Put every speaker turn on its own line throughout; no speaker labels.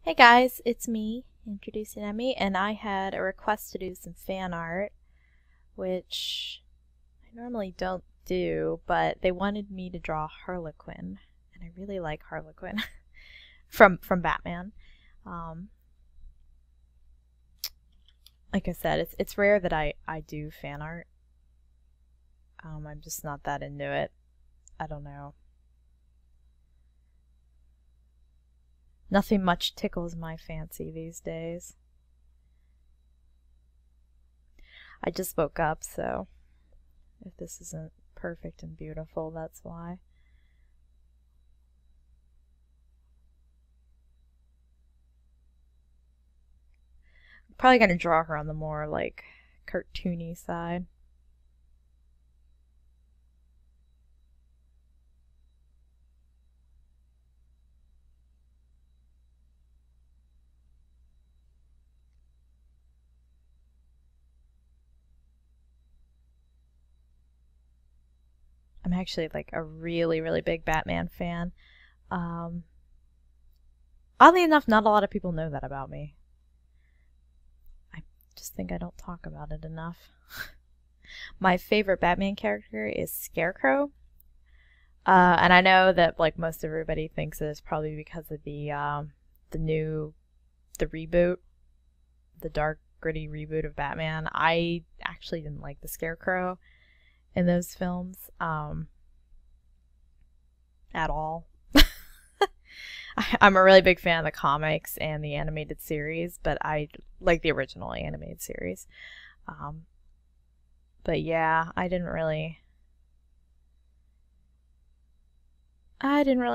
Hey guys, it's me, introducing Emmy, and I had a request to do some fan art, which I normally don't do, but they wanted me to draw Harley Quinn, and I really like Harley Quinn from Batman. Um, like I said, it's rare that I do fan art. I'm just not that into it. I don't know. Nothing much tickles my fancy these days. I just woke up, so if this isn't perfect and beautiful, that's why. Probably gonna draw her on the more like cartoony side. I'm actually like a really big Batman fan. Um, Oddly enough, not a lot of people know that about me. I just think I don't talk about it enough. My favorite Batman character is Scarecrow. And I know that like most everybody thinks it's probably because of the reboot, the dark gritty reboot of Batman. I actually didn't like the Scarecrow in those films at all. I'm a really big fan of the comics and the animated series, but I like the original animated series. Um, but yeah, I didn't really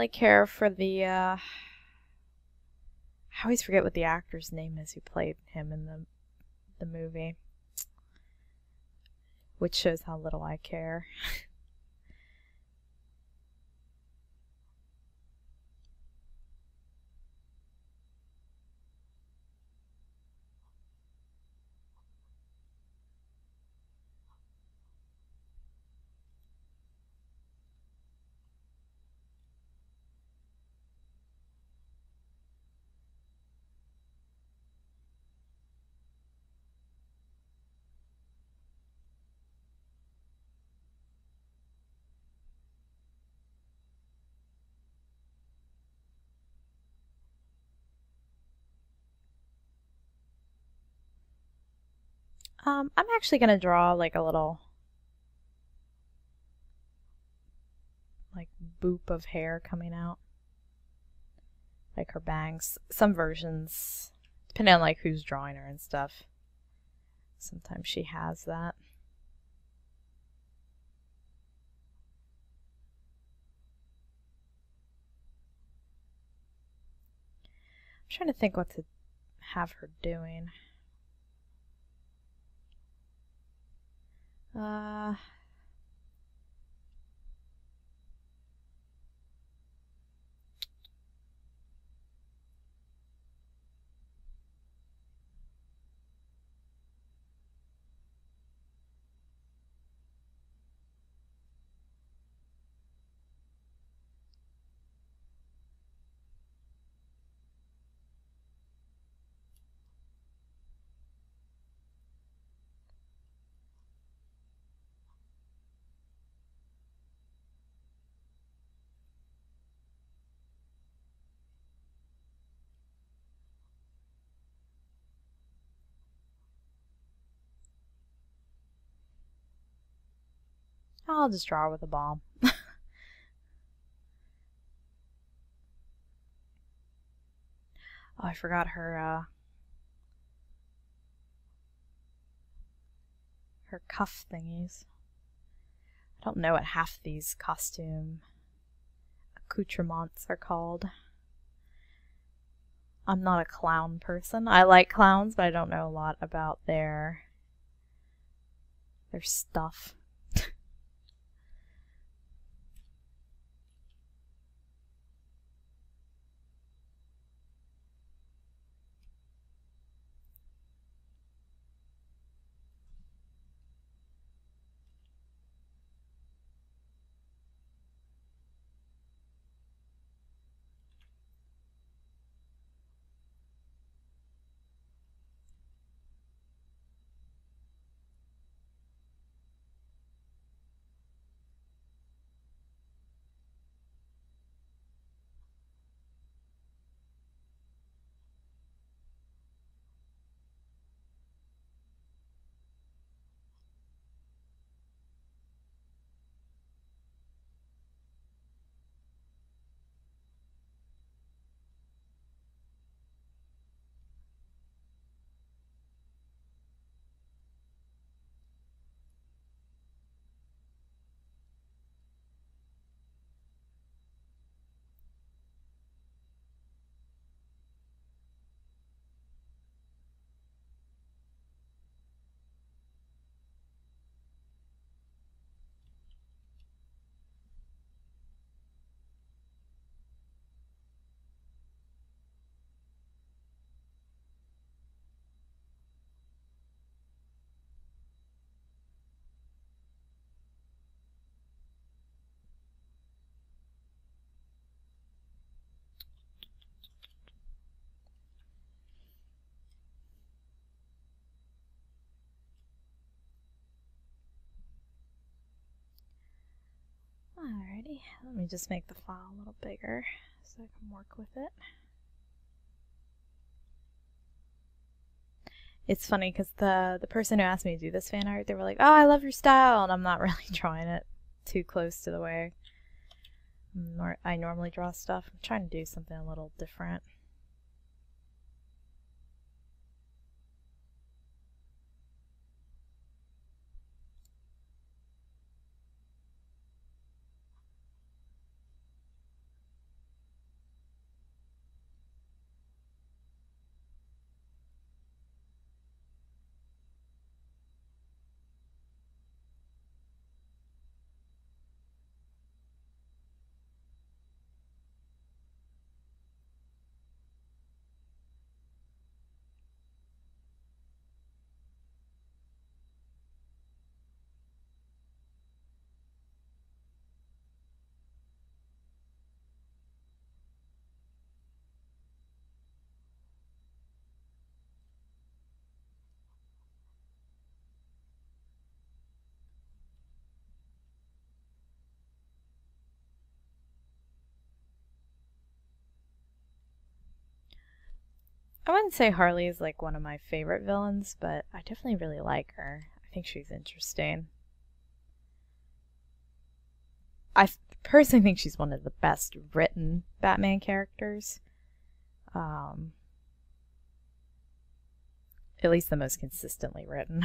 care for I always forget what the actor's name is who played him in the movie, which shows how little I care. I'm actually gonna draw like a little like boop of hair coming out, like her bangs. Some versions, depending on like who's drawing her and stuff, sometimes she has that. I'm trying to think what to have her doing. Uh, I'll just draw her with a balm. Oh, I forgot her cuff thingies. I don't know what half these costume accoutrements are called. I'm not a clown person. I like clowns, but I don't know a lot about their stuff. Alrighty, let me just make the file a little bigger so I can work with it. It's funny because the person who asked me to do this fan art, they were like, "Oh, I love your style," and I'm not really drawing it too close to the way I normally draw stuff. I'm trying to do something a little different. I wouldn't say Harley is like one of my favorite villains, but I definitely really like her. I think she's interesting. I personally think she's one of the best written Batman characters. At least the most consistently written.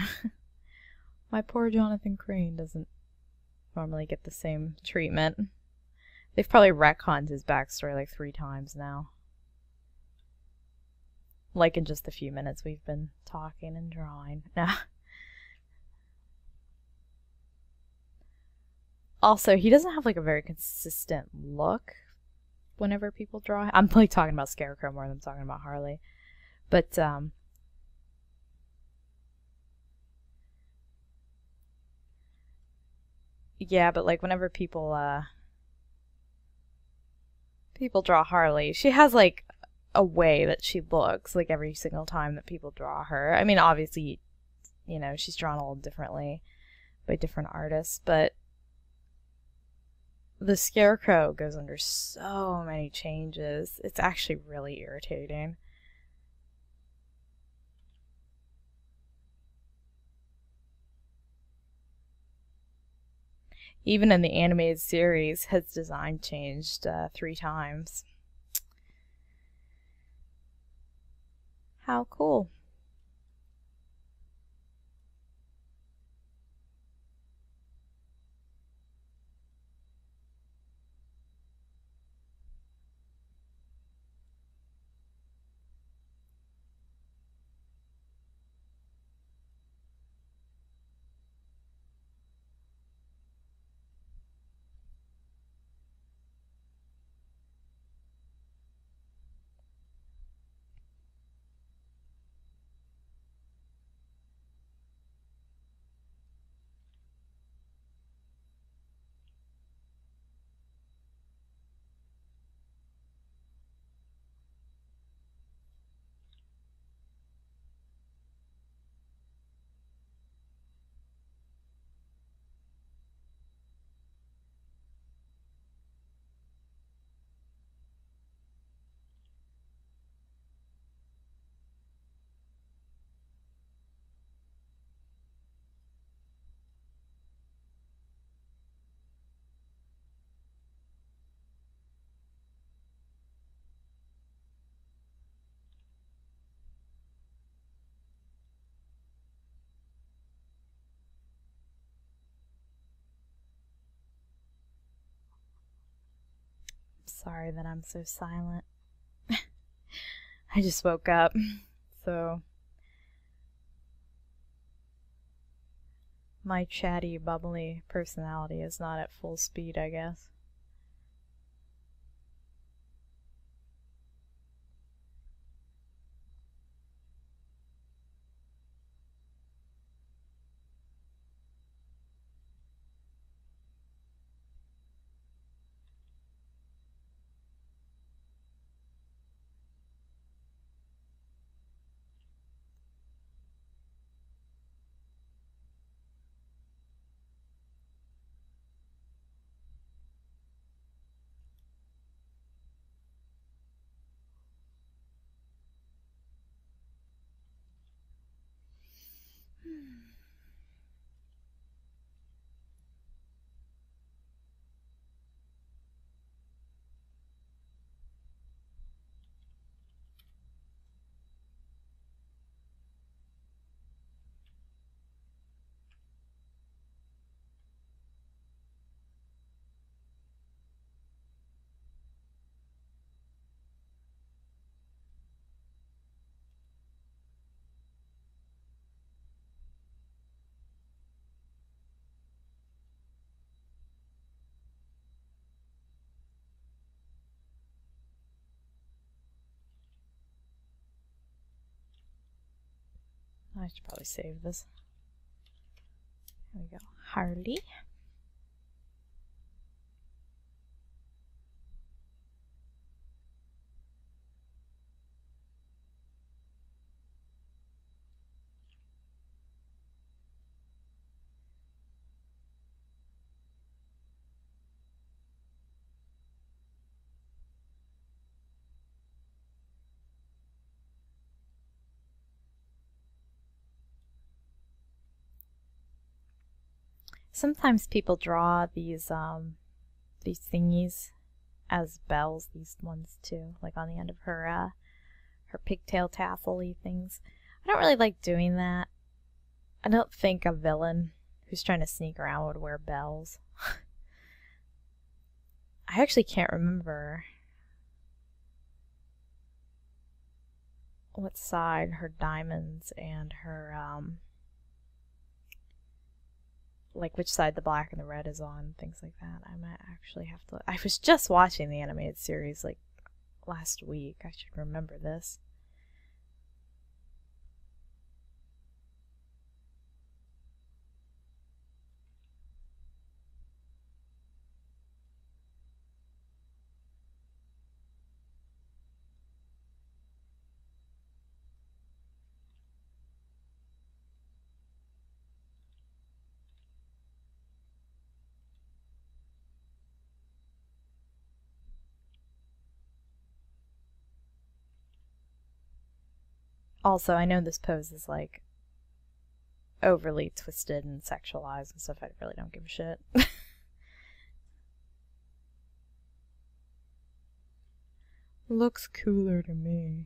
My poor Jonathan Crane doesn't normally get the same treatment. They've probably retconned his backstory like 3 times now. Like in just the few minutes we've been talking and drawing. Also, he doesn't have like a very consistent look whenever people draw. I'm like talking about Scarecrow more than I'm talking about Harley. But yeah, but like whenever people draw Harley, she has like a way that she looks like every single time that people draw her. I mean, obviously, you know, she's drawn a little differently by different artists, but the Scarecrow goes under so many changes. It's actually really irritating. Even in the animated series, his design changed 3 times. How cool. Sorry that I'm so silent. I just woke up, so my chatty, bubbly personality is not at full speed, I guess. I should probably save this. Here we go. Harley. Sometimes people draw these thingies as bells, these ones too, like on the end of her pigtail tassel-y things. I don't really like doing that. I don't think a villain who's trying to sneak around would wear bells. I actually can't remember what side her diamonds and her like which side the black and the red is on, things like that. I might actually have to. I was just watching the animated series like last week. I should remember this. Also, I know this pose is like overly twisted and sexualized and stuff. I really don't give a shit. Looks cooler to me.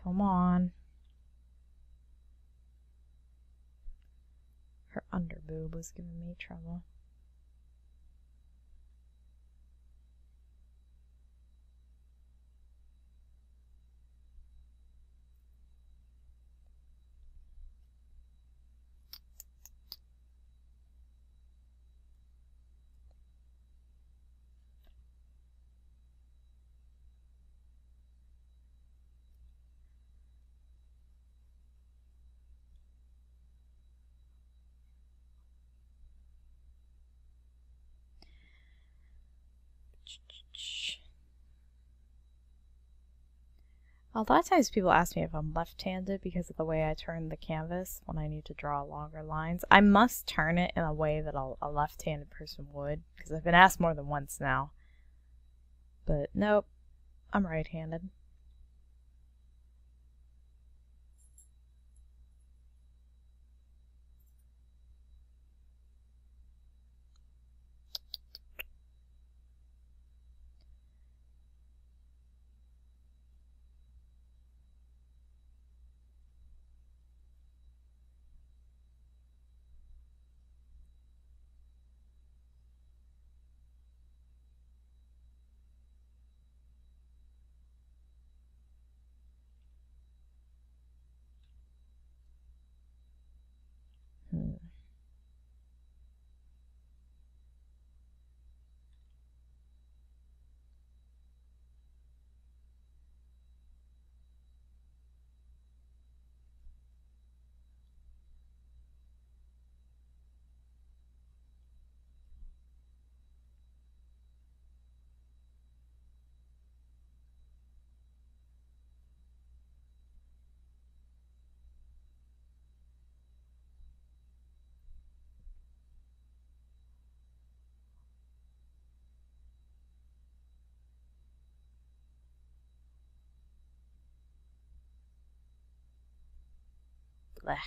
Come on. Her underboob was giving me trouble. A lot of times people ask me if I'm left-handed because of the way I turn the canvas when I need to draw longer lines. I must turn it in a way that a left-handed person would, because I've been asked more than once now. But nope, I'm right-handed. Blech.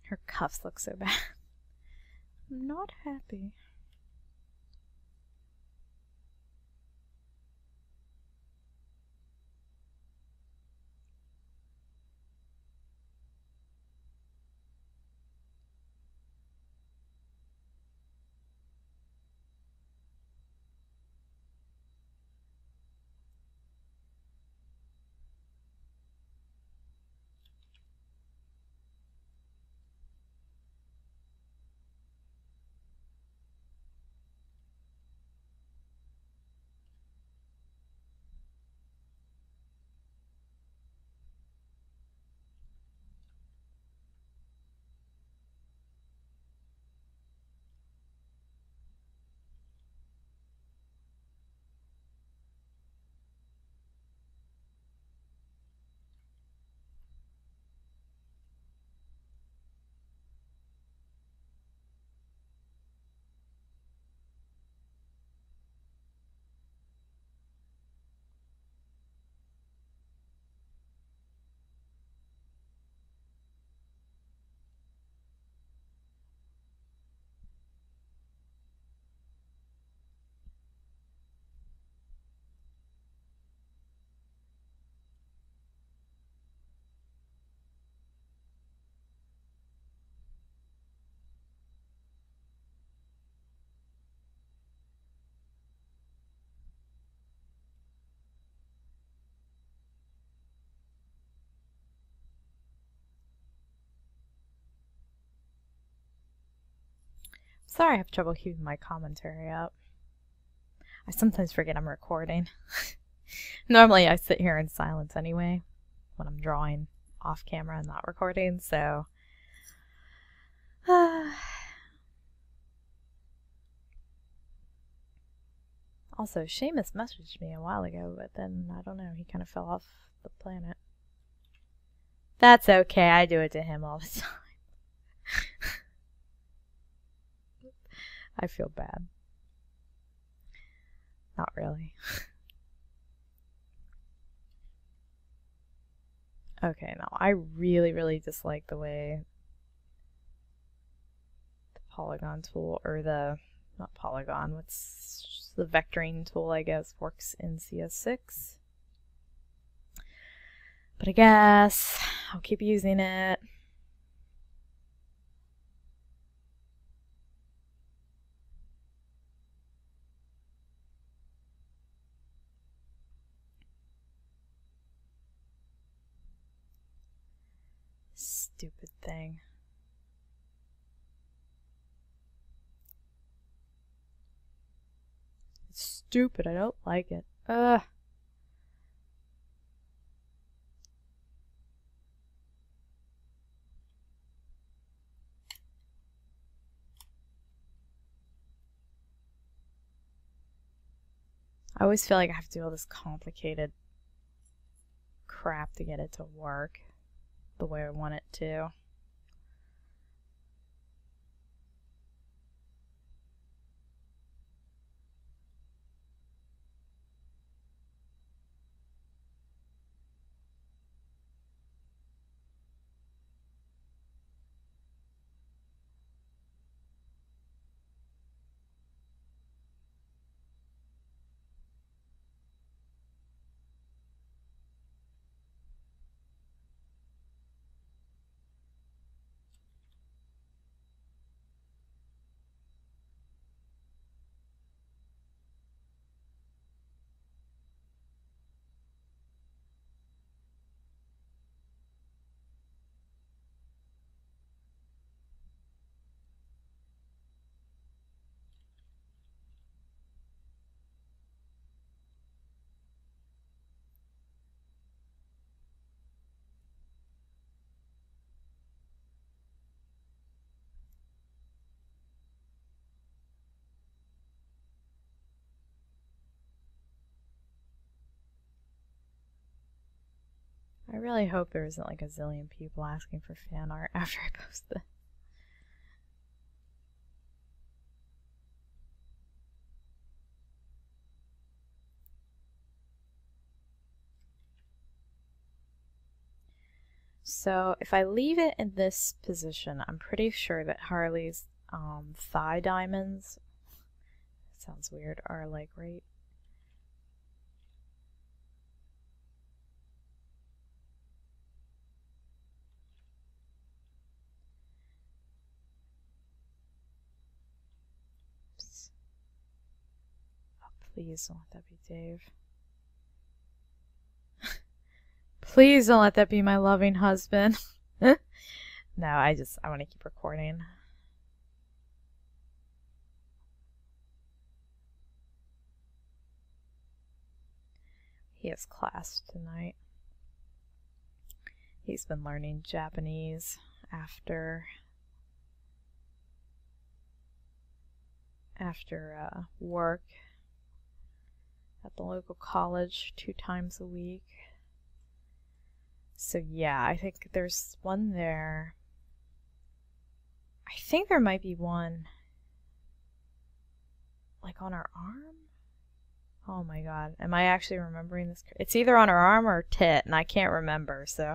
Her cuffs look so bad. I'm not happy. Sorry I have trouble keeping my commentary up. I sometimes forget I'm recording. Normally I sit here in silence anyway when I'm drawing off camera and not recording, so... Also, Seamus messaged me a while ago, but then, I don't know, he kind of fell off the planet. That's okay, I do it to him all the time. I feel bad. Not really. Okay, no, I really, really dislike the way the polygon tool, or the, not polygon, what's the vectoring tool, I guess, works in CS6. But I guess I'll keep using it. Stupid thing. It's stupid, I don't like it. Ugh. I always feel like I have to do all this complicated crap to get it to work the way I want it to. I really hope there isn't like a zillion people asking for fan art after I post this. So if I leave it in this position, I'm pretty sure that Harley's thigh diamonds, sounds weird, are like right. Oops. Oh, please don't let that be Dave. Please don't let that be my loving husband. No, I want to keep recording. He has class tonight. He's been learning Japanese after work at the local college 2 times a week. So yeah, I think there's one there. I think there might be one like on her arm. Oh my god, am I actually remembering this? It's either on her arm or tit, and I can't remember, so.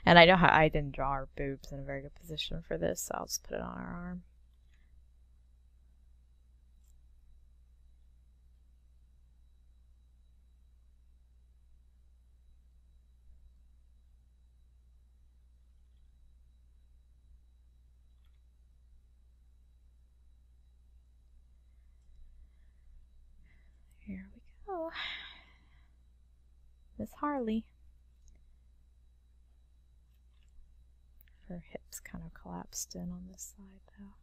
And I know how I didn't draw her boobs in a very good position for this, so I'll just put it on her arm. Here we go. Miss Harley. Her hips kind of collapsed in on this side, though.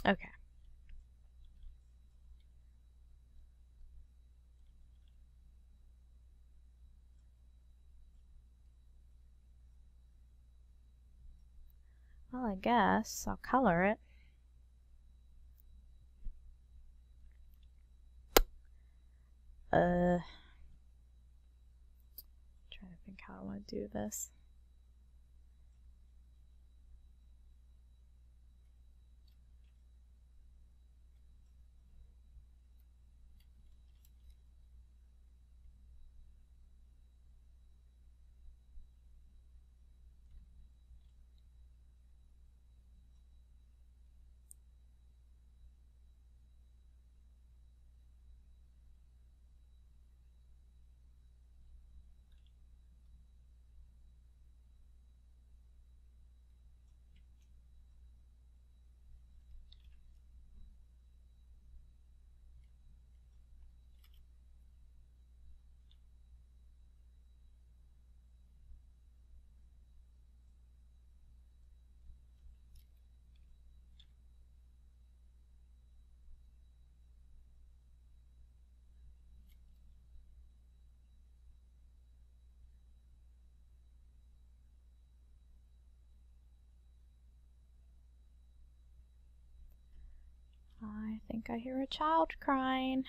Okay. Well, I guess I'll color it. Trying to think how I want to do this. I think I hear a child crying.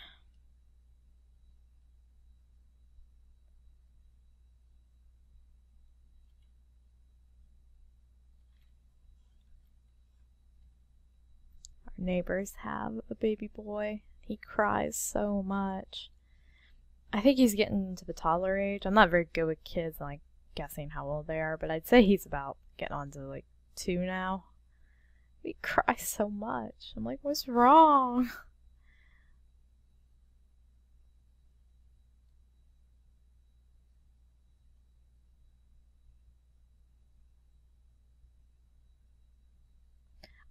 Our neighbors have a baby boy. He cries so much. I think he's getting into the toddler age. I'm not very good with kids, like guessing how old they are, but I'd say he's about getting on to like 2 now. He cries so much. I'm like, what's wrong?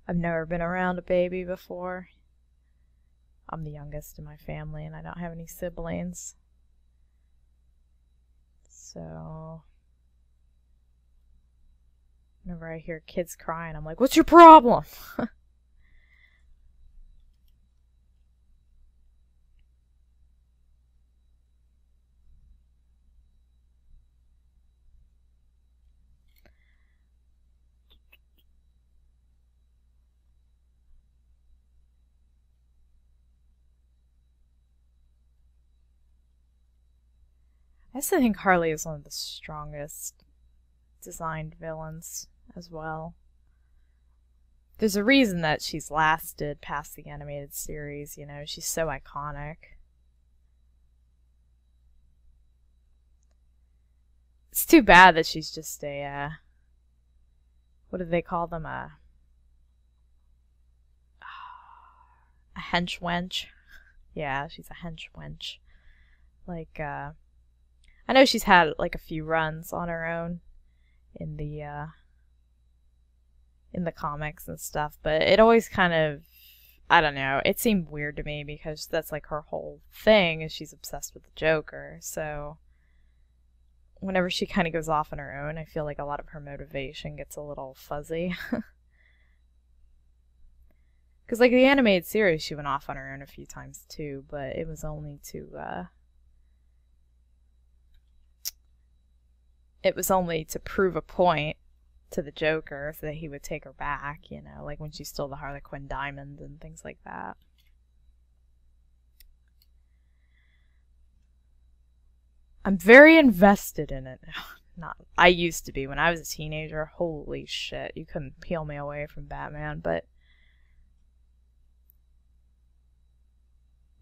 I've never been around a baby before. I'm the youngest in my family and I don't have any siblings. So whenever I hear kids crying, I'm like, what's your problem? I also think Harley is one of the strongest designed villains as well. There's a reason that she's lasted past the animated series, you know, she's so iconic. It's too bad that she's just what do they call them? A hench wench. Yeah, she's a hench wench. Like, I know she's had like a few runs on her own in the comics and stuff, but it always kind of, I don't know, it seemed weird to me because that's like her whole thing is she's obsessed with the Joker. So whenever she kind of goes off on her own, I feel like a lot of her motivation gets a little fuzzy. Because like the animated series, she went off on her own a few times too, but it was only to prove a point to the Joker so that he would take her back, you know, like when she stole the Harley Quinn diamond and things like that. I'm very invested in it now. Not, I used to be when I was a teenager. Holy shit, you couldn't peel me away from Batman, but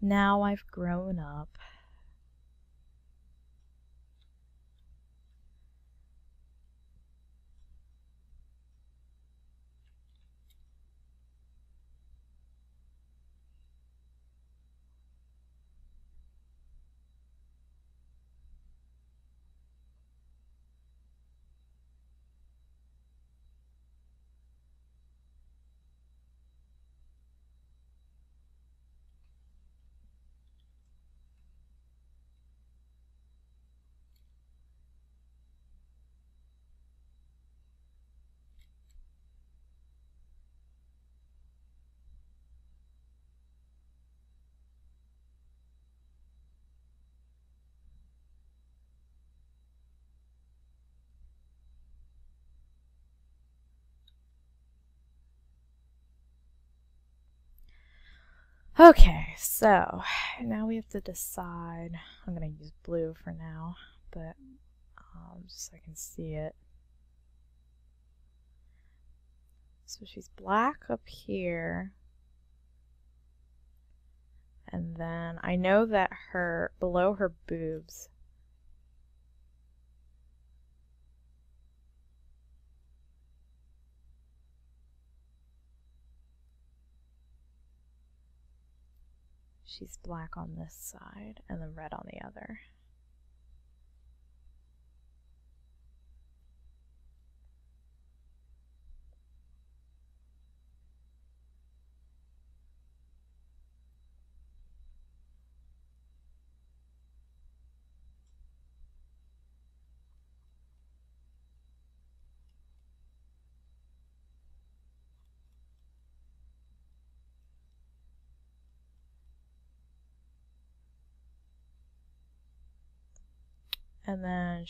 now I've grown up. Okay, so now we have to decide. I'm going to use blue for now, but just so I can see it. So she's black up here. And then I know that below her boobs, she's black on this side and then red on the other. And then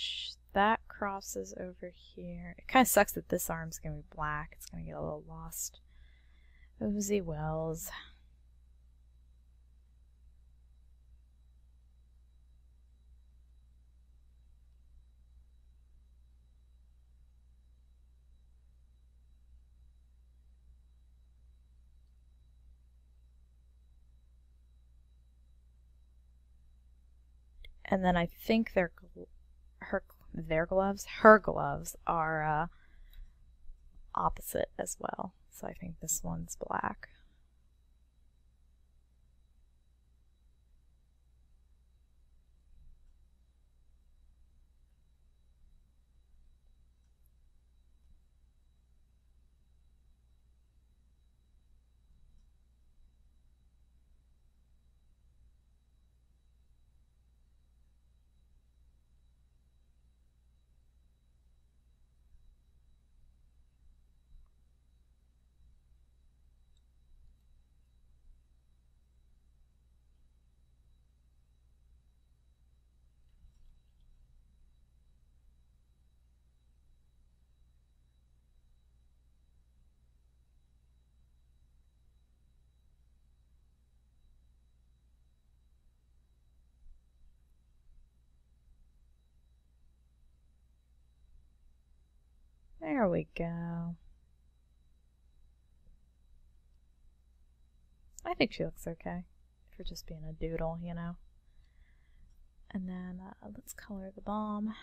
that crosses over here. It kind of sucks that this arm's going to be black. It's going to get a little lost. Oozy Wells. And then I think her gloves are opposite as well. So I think this one's black. There we go. I think she looks okay for just being a doodle, you know. And then let's color the bomb.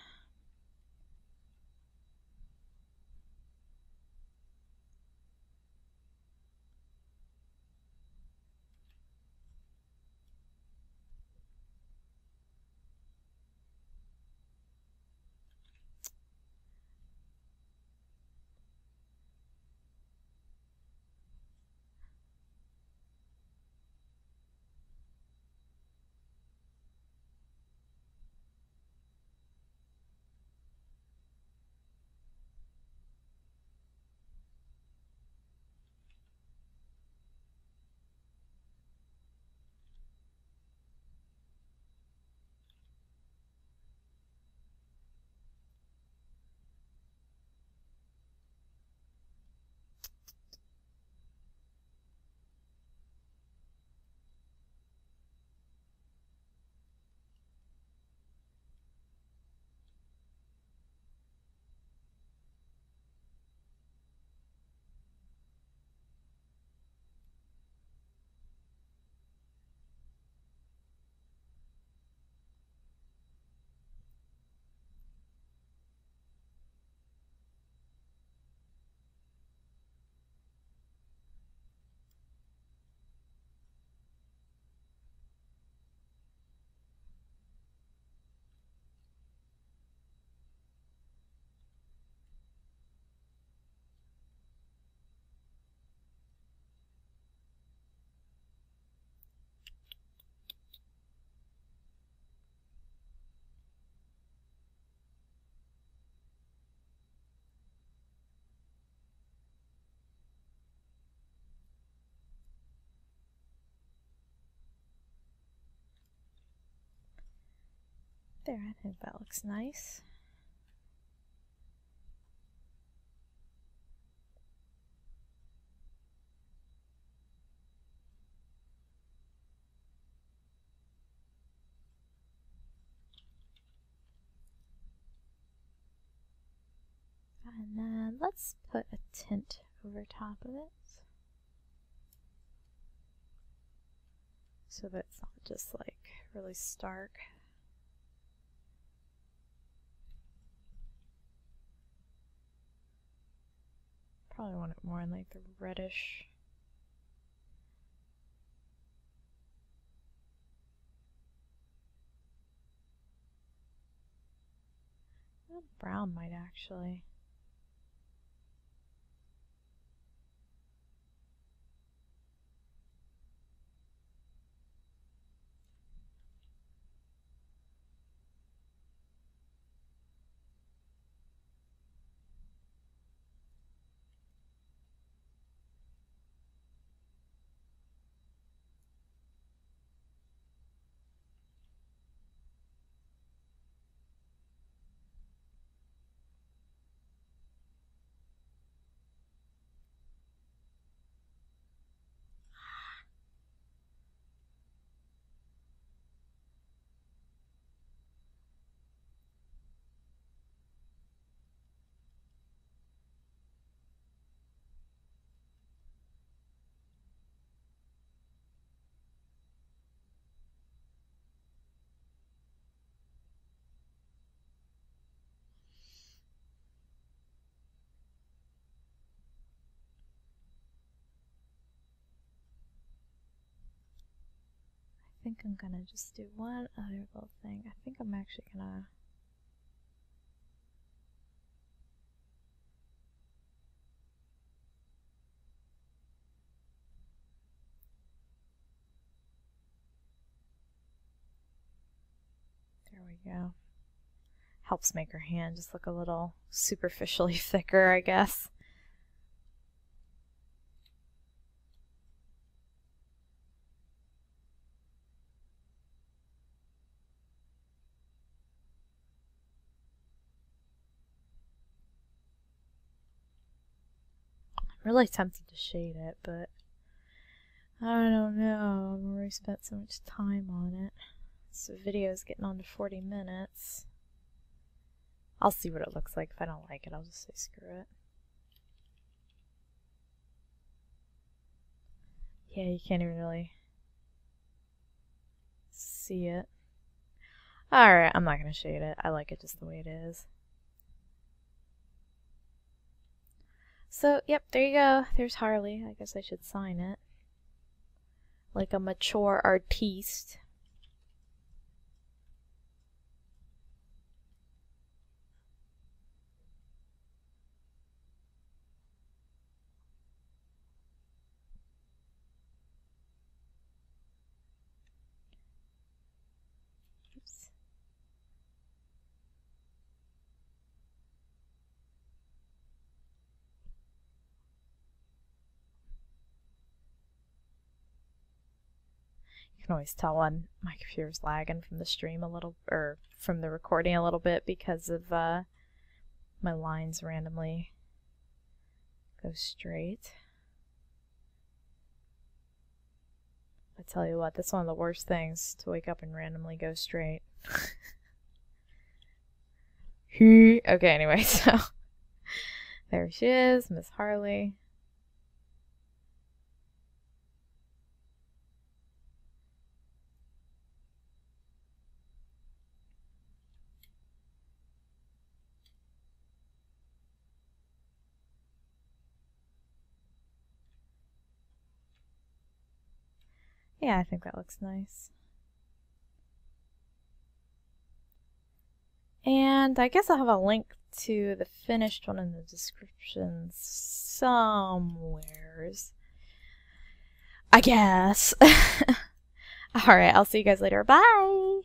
There, I think that looks nice. And let's put a tint over top of it, so that it's not just like really stark. Probably want it more in like the reddish. Brown might actually. I think I'm gonna just do one other little thing. I think I'm actually gonna there we go. Helps make her hand just look a little superficially thicker, I guess. I'm really tempted to shade it, but I don't know. I've already spent so much time on it. This video is getting on to 40 minutes. I'll see what it looks like. If I don't like it, I'll just say screw it. Yeah, you can't even really see it. Alright, I'm not going to shade it. I like it just the way it is. So, yep, there you go. There's Harley. I guess I should sign it. Like a mature artiste. Oops. You can always tell when my computer's lagging from the stream a little, or from the recording a little bit, because of my lines randomly go straight. I tell you what, that's one of the worst things, to wake up and randomly go straight. Okay, anyway, so there she is, Miss Harley. Yeah, I think that looks nice. And I guess I'll have a link to the finished one in the description somewheres. I guess. Alright, I'll see you guys later. Bye!